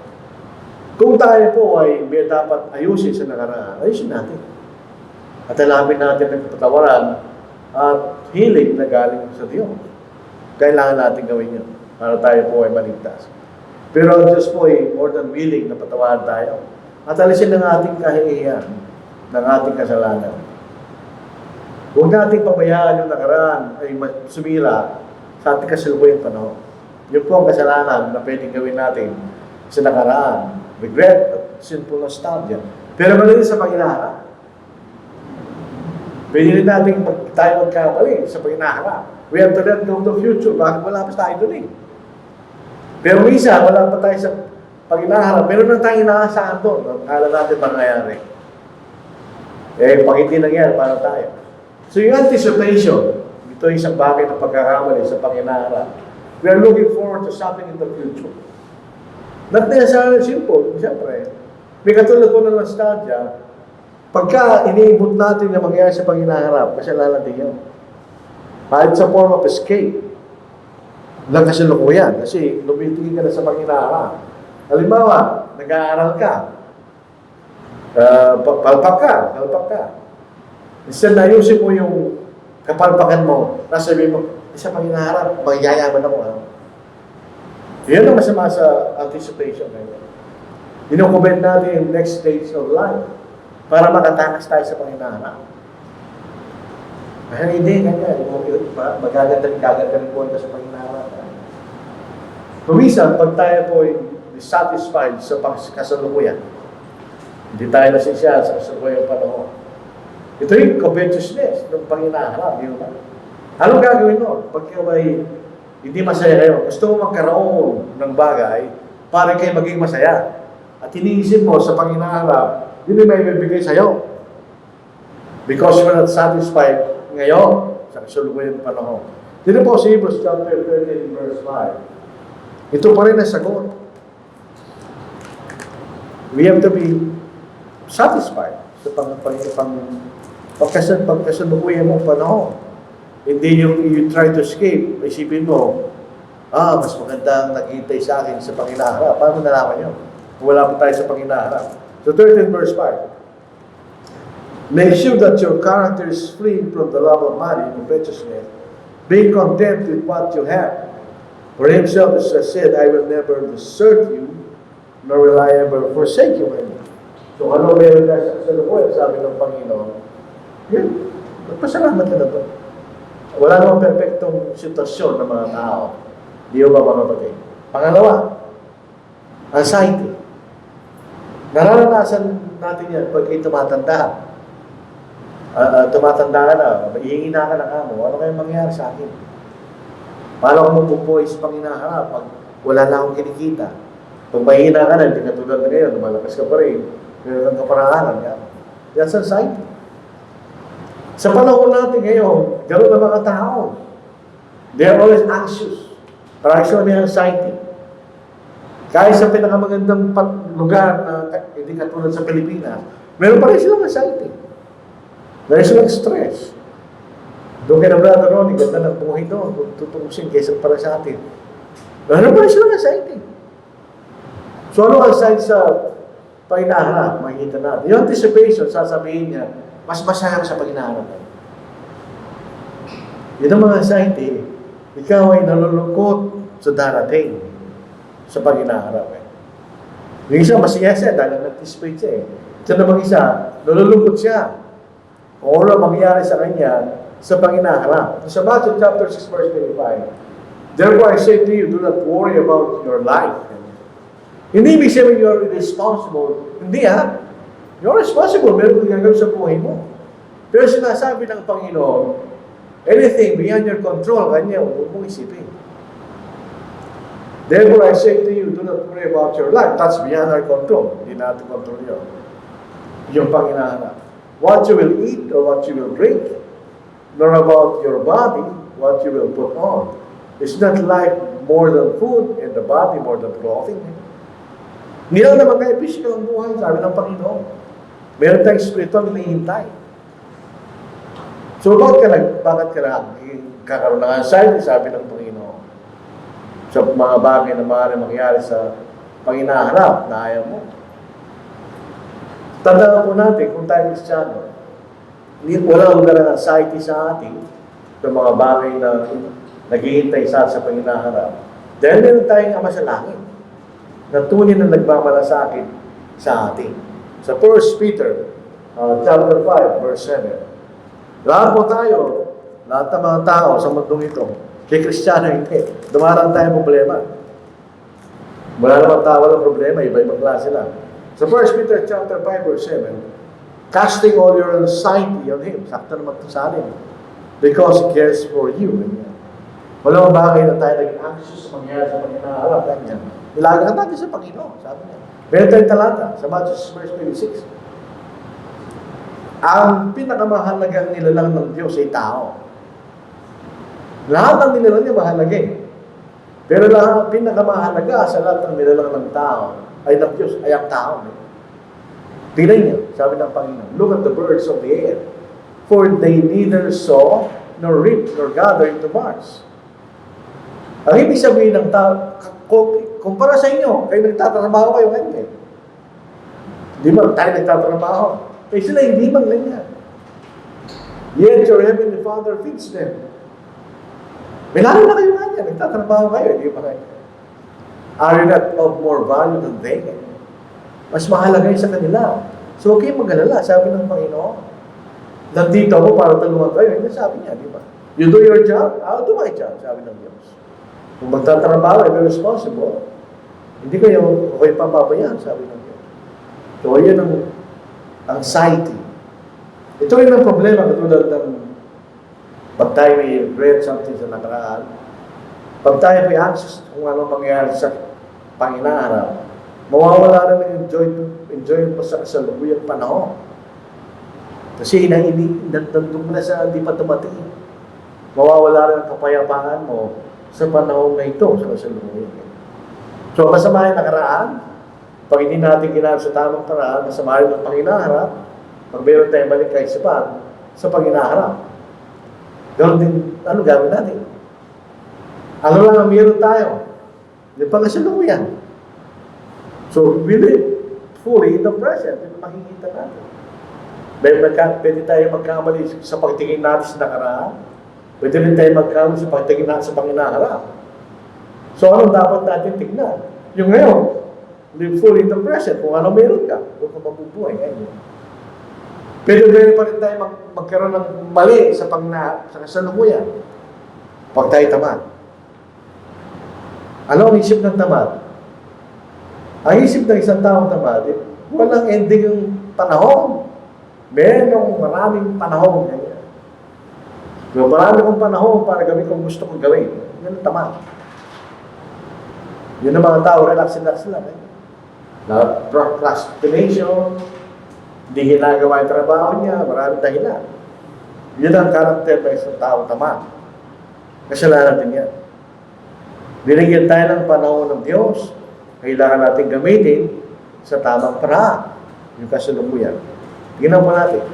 A: Kung tayo po ay may dapat ayusin sa nakaraan, ayusin natin. At alamin natin ang patawaran at hiling na galing sa Diyos. Kailangan natin gawin yun para tayo po ay maligtas. Pero ang Diyos po ay more than willing na patawaran tayo. At alisin ng ating kahihiyan, ng ating kasalanan. Huwag nating pabayaan yung nakaraan ay sumira sa ating kasalukuyang panahon. Yun po ang kasalanan na pwedeng gawin natin sa nakaraan. Regret at sinful nostalgia. Pero mali sa pag-inaharap. Pwede rin natin tayo magkamali sa pag-inaharap. We have to let go of the future. Bakit wala pa tayo doon eh? Pero minsan, wala pa tayo sa pag-inaharap. Meron na tayong inaasahan doon. Akala natin mangyayari. Eh, pag hindi nangyari, para tayo. So yung anticipation, ito ay isang bagay na pagkakamali sa pag-inaharap. We are looking forward to something in the future. Not necessarily simple, siyempre. May katulad po ng nostalgia, pagka iniibot natin na mangyayari sa pag-inaharap, kasalanan din yun. Kahit sa form of escape, lang kasalukuyan, kasi lumitingin ka na sa pag-inaharap. Halimbawa, nag-aaral ka, palpak ka. Instead na ayusin mo yung kapalpakan mo, nasabihin mo, isa pang hinaharap, magyayaman ako. Yan ang masama sa anticipation. Inukubed natin yung next stage of life para makatakas tayo sa panginaharap. Kaya hindi, ganyan. Magaganda po ito sa panginaharap. Kumisan, pag tayo po dissatisfied sa kasalukuyan, hindi tayo nasisya sa kasalukuyang panahon. Ito yung covetousness ng panginaharap. Anong gagawin mo? Pag kayo ay hindi masaya kayo, gusto mo magkaroon ng bagay para kayo maging masaya. At iniisip mo sa panginaharap, yun yung may bibigay sa'yo. Because you're not satisfied ngayon sa kasalukuyang panahon. Dito po sa Hebrews chapter 13 verse 5. Ito pa rin ang sagot. We have to be satisfied sa pagkasalukuyan mong panahon. Hindi yung you try to escape, isipin mo, mas maganda ang naghihintay sa akin sa panginaharap. Paano nalaman yun? Wala pa tayo sa panginaharap. So 13 verse 5. Make sure that your character is free from the love of money and covetousness. Be content with what you have. For himself has said, I will never desert you, nor will I ever forsake you. So ano meron ka sa kasalukuyan, sabi ng Panginoon, yan, magpasalamat ka na to. Wala namang perfectong sitwasyon ng mga tao. Di ba mga kapatid? Pangalawa, anxiety. Nararanasan natin yan pag tumatanda. Tumatanda ka na, mahihina ka ng amo, ano kayong mangyayari sa akin? Paano kung mapupuhay sa panginaharap pag wala na akong kinikita? Pag mahihina ka na, hindi ka tulad na ngayon, malakas ka pa rin, meron kang kaparangalan ka. That's anxiety. Sa panahon natin ngayon, gano'n na mga tao. They are always anxious. Parang may anxiety. Kahit sa pinakamagandang lugar na hindi katulad sa Pilipinas, meron pa rin silang anxiety. Meron silang stress. Doon kay na Brother Ronnie, ganda ng buhay doon, kung tutuusin kaysa para sa atin. Meron pa rin silang anxiety. So ano ang anxiety sa panginaharap? Makikita natin. Yung anticipation, sasabihin niya, mas masaya sa pag-inaharap. Yun ang mga anxiety. Ikaw ay nalulungkot sa darating sa pag-inaharap. Yung isa, masaya siya dahil nag-anticipate siya eh. Ito namang isa, nalulungkot siya. Kung ano mangyayari sa kanya sa pag-inaharap. Sa Matthew chapter 6 verse 25, therefore I say to you, do not worry about your life. Hindi ibig sabihin you're irresponsible. Hindi ha. You're responsible, meron kang gagawin sa buhay mo. Pero sinasabi ng Panginoon, anything beyond your control, kanya, huwag mong isipin. Therefore, I say to you, do not worry about your life. That's beyond our control. Hindi natin control yun. Yung panginahanap. What you will eat or what you will drink, nor about your body, what you will put on. Is not life more than food, and the body more than clothing? Hindi lang naman kayo physical ang buhay, sabi ng Panginoon. Meron tayong spiritual na hihintay. So, bakit ka kakaroon ng anxiety, sabi ng Panginoon, sa mga bagay na maaaring mangyari sa panginaharap na ayaw mo. Tandaan po natin, kung tayo Kristiyano, wala lugar ng anxiety sa atin sa mga bagay na naghihintay sa panginaharap. Dahil meron tayong Ama sa langit na tunay na nagmamalasakit sa atin. Sa 1 Peter chapter 5, verse 7, Lahat po tayo, lahat ng mga tao sa mundong ito, kay Kristiyano hindi. Dumarang tayong problema. Wala naman tao walang problema, iba-ibang klase lang. Sa 1 Peter chapter 5 verse 7, casting all your anxiety on Him. Sakto naman ito sa atin. Because He cares for you. Walang bagay na tayo naging anxious sa mangyari sa pagkinaharap. Ganyan. Ilagaan natin sa Panginoon. Sabi niya. Meron tayong talata sa Matthew verse 26. Ang pinakamahalagang nilalang ng Diyos ay tao. Lahat ng nilalang niya mahalaga eh. Pero lahat pinakamahalaga sa lahat ng nilalang ng tao ay ng Diyos, ay ang tao. Tingnan niyo, sabi ng Panginoon, look at the birds of the air, for they neither sow, nor reap, nor gather into barns. Ang ibig sabihin ng tao, kumpara sa inyo, kayo nagtatrabaho kayo ngayon eh. Di ba tayo nagtatrabaho? Eh sila hindi man ganyan. Yet your heavenly Father feeds them. May lalo na kayo ganyan, nagtatrabaho kayo, di ba kayo? Are you not of more value than they? Mas mahalaga yun sa kanila. So, huwag kayong mag-alala, sabi ng Panginoon. Nandito ako para tulungan kayo. Hindi sabi niya, di ba? You do your job, I'll do my job, sabi ng Diyos. Kung magtatrabaho, be responsible. Hindi kayo papabayaan, sabi ng Diyos. So, yan ang anxiety. Ito rin ang problema, katulad ng pag tayo may read something sa nakaraan, pag tayo may anxious kung ano mangyayari sa panginaharap, mawawala na ng enjoy mo sa kasalukuyang panahon. Kasi nandun na sa hindi pa tumating. Mawawala rin ang kapayapaan mo sa panahon na ito, sa kasalukuyang. So, masama yung nakaraan, pag hindi natin ginagawa sa tamang paraan, masama rin ang panginaharap, pag meron tayong balik kaisipan sa panginaharap. Ganoon din, ano gawin natin? Ano lang ang meron tayo? Yung pangasalukuyan. So, we live fully in the present. Yung makikita natin. Pwede tayo magkamali sa pagtingin natin sa nakaraan. Pwede rin tayo magkamali sa pagtingin natin sa panginaharap. So, anong dapat natin tignan? Yung ngayon, live fully in the present. Kung ano meron ka, huwag ka mabubuhay ngayon. Pwede pa rin tayo magkaroon ng mali sa kasalukuyan. Pag tayo tamad. Ano ang isip ng tamad? Ang isip ng isang taong tamad, walang ending yung panahon. Merong maraming panahon. So, marami kong panahon para gawin kung gusto kong gawin. Yan ang tamad. Yun ang mga tao, relax lang. Procrastination, hindi ginagawa yung trabaho niya, maraming dahilan. Yun ang karakter ng isang taong tamad. Kasalanan din yan. Binigyan tayo ng panahon ng Diyos, kailangan natin gamitin sa tamang paraan. Yung kasalukuyan. Tingnan mo natin.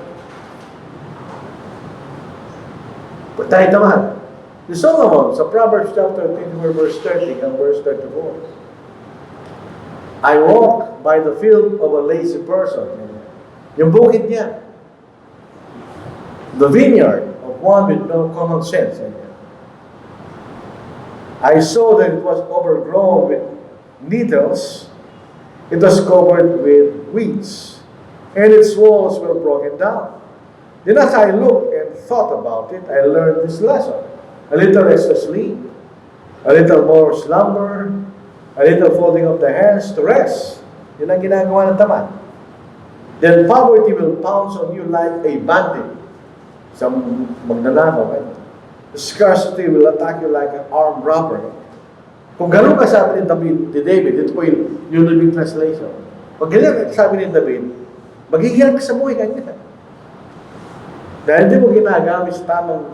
A: Pag tayo tamad, si Solomon, sa Proverbs chapter 24, verse 30 and verse 34, I walk by the field of a lazy person. Yung bukid niya. The vineyard of one with no common sense. I saw that it was overgrown with needles. It was covered with weeds. And its walls were broken down. Then as I looked and thought about it, I learned this lesson. A little restless sleep, a little more slumber, a little folding of the hands to rest. Yun ang ginagawa ng tamad. Then poverty will pounce on you like a bandit. Some magnanakaw. Scarcity will attack you like an armed robber. Kung gano'n ka sabi ni David, ito po yung New Living Translation. Pag gano'n ka sabi ni David, magiging ka sa buhay kanya. Dahil hindi mo ginagamit sa tamang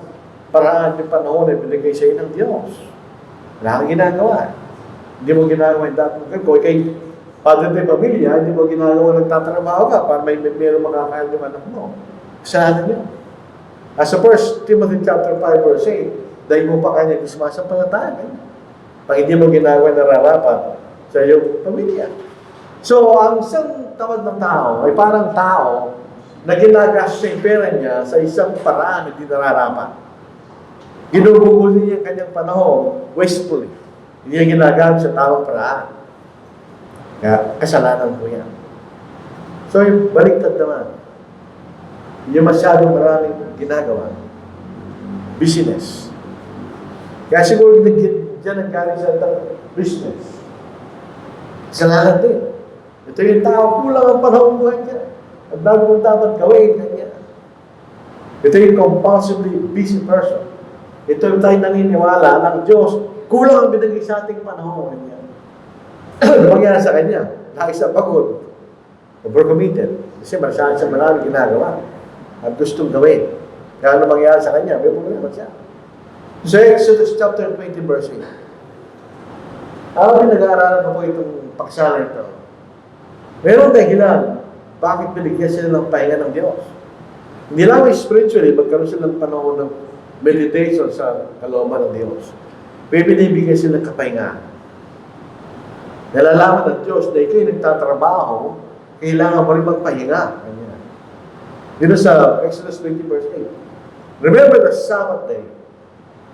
A: paraan yung panahon na binigay sa iyo ng Diyos. Wala kang ginagawa. Hindi mo ginagawa yung dapat mo. Kung kay padre de pamilya, hindi mo ginagawa nagtatrabaho ka para may meron makakain yung anak mo. Kasalanan yun. As sa 1 Timothy chapter 5 verse 8, dahil mo pa kanya sumasampalataya. Pag hindi mo ginagawa nararapat sa iyong pamilya. So, ang isang tamad ng tao ay parang tao na ginagastos yung pera niya sa isang paraan na hindi nararapat. Ginugugol niya yung kanyang panahon wastefully. Hindi niya ginagamit sa tamang paraan. Kaya, kasalanan po yan. So, baliktad naman. Yung masyadong maraming ginagawa. Business. Kaya siguro dyan ang galing sa business. Kasalanan din. Ito yung tao, kulang ang panahon buhay niya. At bago mong dapat gawin, kanya. Ito yung compulsively busy person. Ito yung tayo naniniwala ng Diyos, kulang ang binigay sa ating panahon. Kanya. Ano mangyari sa kanya? Lagi sa pagod. Overcommitted. Kasi masyadong sa maraming ginagawa. At gustong gawin. Kaya ano mangyari sa kanya? May problema siya. So, Exodus chapter 20 verse 8. Pinag-aaralan ko po itong paksa ito. Meron dahilan bakit binigyan sila ng pahinga ng Diyos. Hindi lang spiritually, magkaroon sila ng panahon ng meditation sa kalooban ng Diyos. Binibigyan sila ng kapahinga. Nalalaman ng Diyos na ikaw nagtatrabaho, kailangan mo rin magpahinga. Dito sa Exodus 20 verse 8. Remember the Sabbath day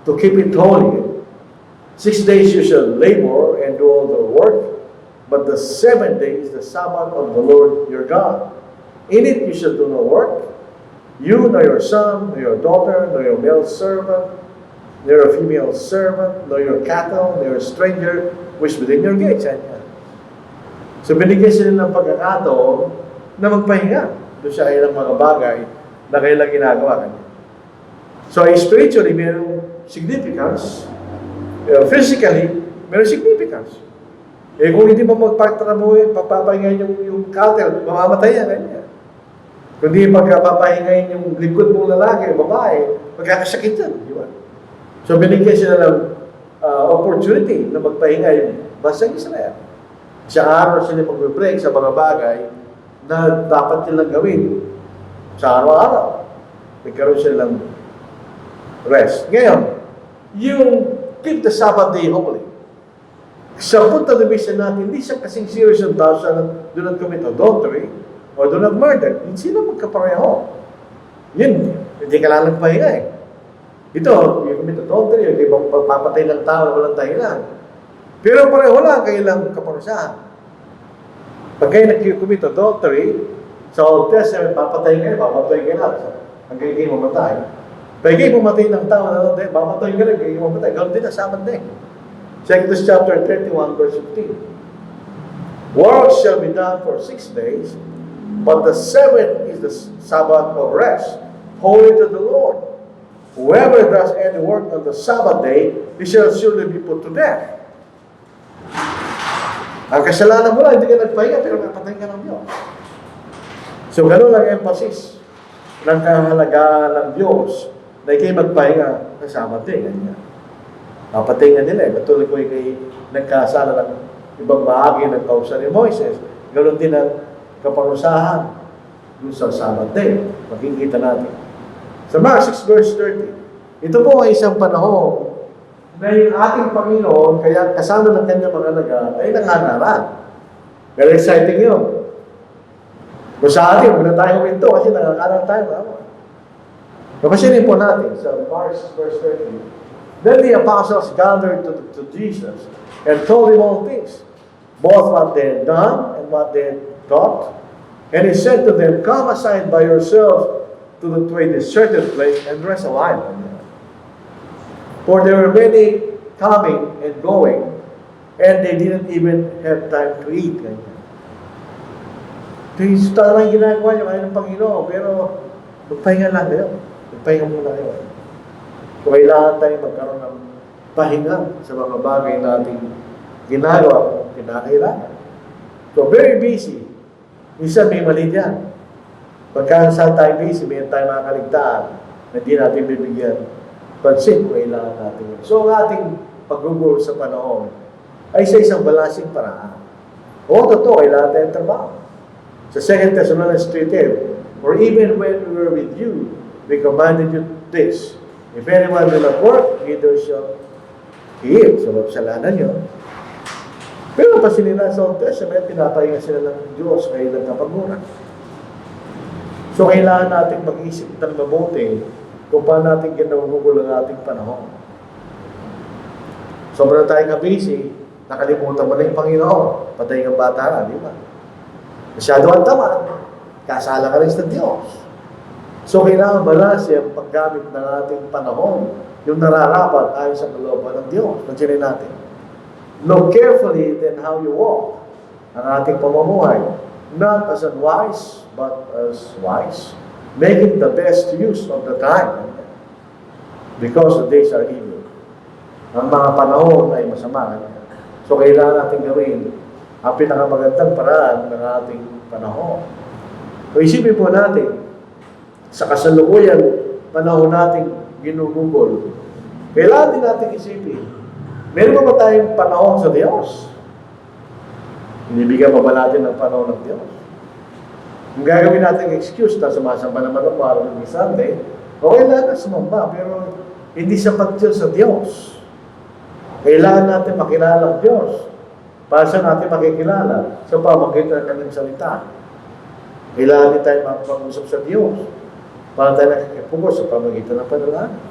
A: to keep it holy. 6 days you shall labor and do all the work, but the 7th day is the Sabbath of the Lord your God. In it you shall do no work, you, nor your son, nor your daughter, nor your male servant, nor your female servant, nor your cattle, nor your stranger, which within your gates. So binigyan sila ng pagkakataon na magpahinga doon sa ilang mga bagay na kailang ginagawa kanya. So spiritually, mayroong significance. Physically, mayroong significance. Kung hindi mo magpapahingayin yung cattle, mamamatay yan. Kanya. Kung hindi magpapahingayin yung likod mong lalaki, babae, magkakasakit yan. Di ba? So binigyan sila ng opportunity na magpahinga basta Israel. Sa araw sila mag-break sa mga bagay na dapat nilang gawin sa araw-araw. Nagkaroon sila ng rest. Ngayon, yung keep the Sabbath day holy. Sa punta na bisa natin, hindi siya kasing serious yung tao sa do not commit adultery or do not murder. Hindi sila magkapareho. Yun, hindi ka lang nagpahinga eh. Ito, yung commit adultery, yung ibang pagpapatay ng tao na walang dahilan. Pero pareho lang kailang kaparusahan. Pag kayo nag-commit adultery, sa Old Testament, papatay kayo lang. Hanggang kayo mamatay. Pag kayo pumatay ng tao na papatay ka rin, kayo mamatay. Ganoon din ang Sabbath day. Exodus chapter 31, verse 15. Work shall be done for 6 days, but the 7th is the Sabbath of rest, holy to the Lord. Whoever does any work on the Sabbath day, he shall surely be put to death. Ang kasalanan mo lang, hindi ka nagpahinga, pero napatay ka ng Diyos. So, gano'n ang emphasis ng kahalagaan ng Diyos na ikay magpahinga sa Sabbath day. Ganyan. Napatay nga nila. Patuloy ko ikay nagkasala ng ibang bahagi ng kausa ni Moises. Gano'n din ang kaparusahan dun sa Sabbath day. Makikita natin. Sa Mark 6 verse 30, ito po ay isang panahon na yung ating Panginoon, kaya kasama ng kanyang mga nagat, ay nangangaral. Very exciting yun. Kung sa atin, huwag na tayo minto kasi nangangaral tayo. Kapasinin po natin sa Mark 6 verse 30. Then the apostles gathered to Jesus and told him all things, both what they had done and what they had taught. And he said to them, come aside by yourselves to a deserted place and rest a while. For there were many coming and going, and they didn't even have time to eat. Ito yung talagang ginagawa niyo kayo ng Panginoon, pero magpahinga lang kayo. Magpahinga muna kayo. So, kailangan tayo magkaroon ng pahinga sa mga bagay na ating ginagawa kung kinakailangan. So, very busy. Minsan may mali dyan. Pagka saan tayo busy, may tayo makakaligtaan na hindi natin bibigyan pansin kung kailangan natin yun. So, ang ating pag-gugol sa panahon ay sa isang balasing paraan. O, totoo, kailangan tayong trabaho. Sa 2 Thessalonians 3:10, or even when we were with you, we commanded you this, if anyone will not work, neither shall he eat. So, kasalanan yun. Pero kasi nila sa Old Testament, pinapahinga sila ng Diyos kayo nagkapagmura. So, kailangan natin mag-isip ng mabuti kung paano natin ginagugol ang ating panahon. Sobrang tayong busy, nakalimutan mo na yung Panginoon. Patay ang bata na, di ba? Masyado ang tama. Kasala ka rin sa Diyos. So, kailangan balanse ang paggamit ng ating panahon, yung nararapat ayon sa kalooban ng Diyos. Pansinin natin. Look carefully then how you walk, ang ating pamumuhay, not as unwise, but as wise, making the best use of the time, because the days are evil. Ang mga panahon ay masama. So, kailangan natin gawin ang pinakamagandang paraan ng ating panahon. So, isipin po natin, sa kasalukuyan panahon nating ginugugol, kailangan din natin isipin, meron pa ba tayong panahon sa Diyos? Binibigyan pa ba natin ng panahon ng Diyos? Kung gagawin natin excuse na sumasamba naman ang araw ng Sunday, okay lang na sumamba, pero hindi sapat yun sa Diyos. Kailangan natin makilala ang Diyos. Para sa natin makikilala sa pamagitan ng kanyang salita. Kailangan din tayo makapag-usap sa Diyos para tayo nakikipugos sa pamagitan ng panalangin.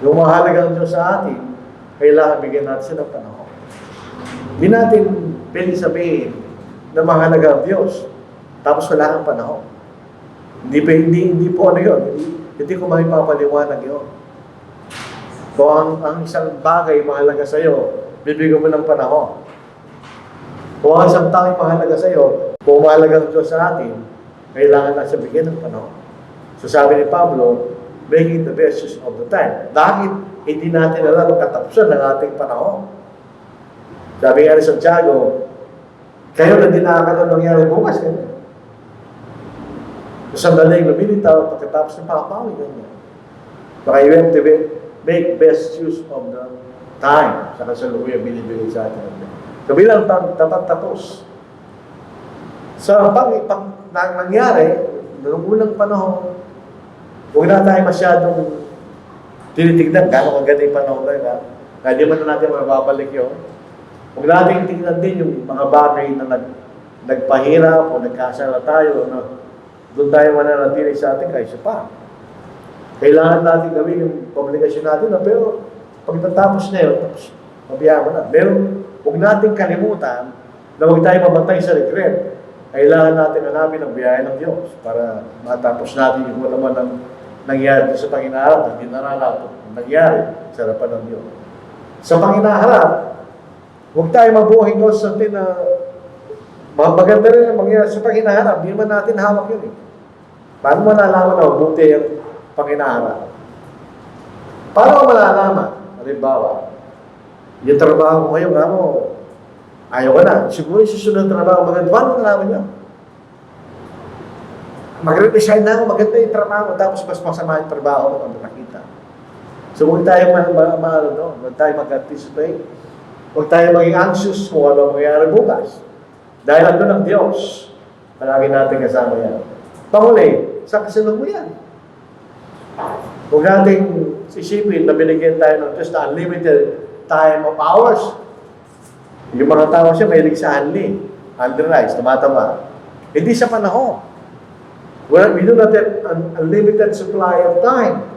A: Yung mahalagang Diyos sa atin, kailangan bigyan natin siya ng panahon. Hindi natin pwede sabihin na mahalaga ang Diyos, tapos wala kang panahon. Hindi po ano yun. Hindi ko maipapaliwanag yun. Kung ang isang bagay mahalaga sa iyo, bibigyan mo ng panahon. Kung ang isang tao mahalaga sa iyo, kung mahalaga ang Diyos sa atin, kailangan na siya bigyan ng panahon. So sabi ni Pablo, making the best use of the time. Dahil hindi natin alam ang katapusan ng ating panahon. Sabi nga ni Santiago, kayo na dinaakan ang nangyari bukas. So sandaling lumilitaw pagkatapos ng pakapawi. Baka you have to make best use of the time sa kasalukuyan binibigay sa atin. So bilang tapat tapos. Sa nangyari, noong unang panahon, huwag na tayo masyadong tinitignan gano'ng kaganda yung panahon na yun. Kaya di man na natin mababalik yun. Huwag natin tingnan din yung mga bagay na nagpahirap o nagkasala tayo na doon tayo mananatili sa atin kaysa pa. Kailangan natin gawin yung obligasyon natin na pero pag natapos na yun, tapos mabiyama na. Pero huwag natin kalimutan na huwag tayo mamatay sa regret. Kailangan natin hanapin ang biyaya ng Diyos para matapos natin yung naman ang nangyari sa panginaharap, hindi nararapat ang nangyari sa harapan ng Diyos. Sa panginaharap, huwag tayo mabuhay doon sa atin na maganda rin ang mangyari sa panginaharap. Hindi naman natin hawak yun eh. Paano mo nalaman na mabuti ang panginaharap? Paano mo malalaman? Halimbawa, yung trabaho mo ngayon, ayaw ka na. Siguro yung susunod na trabaho, maganda. Paano nalaman niyo? Mag-resign na ako, maganda yung trabaho, tapos mas masama yung trabaho mo nakita. So huwag tayo huwag tayo mag-anticipate. Huwag tayo maging anxious kung ano mangyayari bukas. Dahil ando ng Diyos, palagi natin kasama yan. Panghuli, sa kasalukuyan. Huwag natin isipin na binigyan tayo ng Diyos na unlimited time of hours. Yung mga tao siya, mahilig sa underrise, tumatama. Hindi sa panahon. We do not have an unlimited supply of time.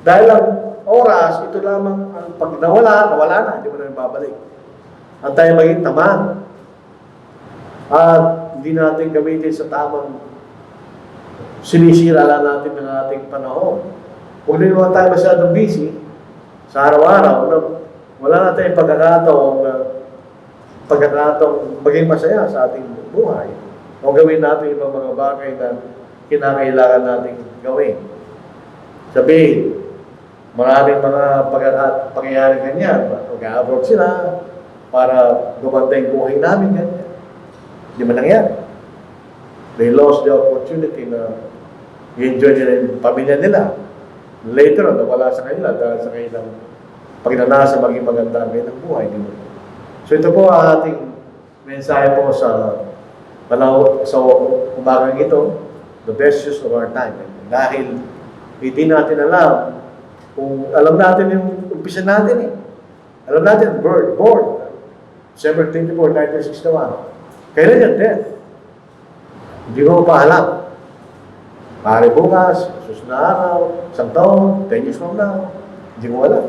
A: Dahil ang oras, ito lamang, pag nawala na, hindi mo na babalik. At tayo maging tamad. At hindi natin gamitin sa tamang sinisira lang natin ng ating panahon. Kung hindi naman tayo masyadong busy, sa araw-araw, wala na tayong pagkakataong maging masaya sa ating buhay. O gawin natin yung mga bagay na kinakailangan natin gawin. Sabihin, maraming mga pangyayari ganyan. Mag-abroad sila para gumanda yung buhay namin ganyan. Hindi man nangyari. They lost the opportunity na i-enjoy nila yung pamilya nila. Later on, nawala sa kanila dahil sa kanilang pagnanasa maging maganda ang kanilang buhay. So ito po ang ating mensahe po sa umagang ito, the best use of our time. Dahil hindi natin alam kung alam natin yung umpisa natin eh. Alam natin, born, December 24, 1961. Kailan yung death? Hindi ko pa alam. Pare bukas, susunod na araw, isang taon, 10 years from now, hindi ko alam.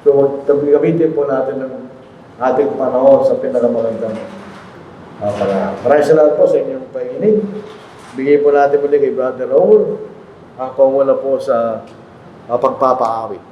A: So, gamitin po natin ng ating panahon sa pinakamagandang para. Maraming salamat po sa inyong pakikinig. Bigay po natin muli kay Brother Raul. Patungo na po sa pagpapaawit.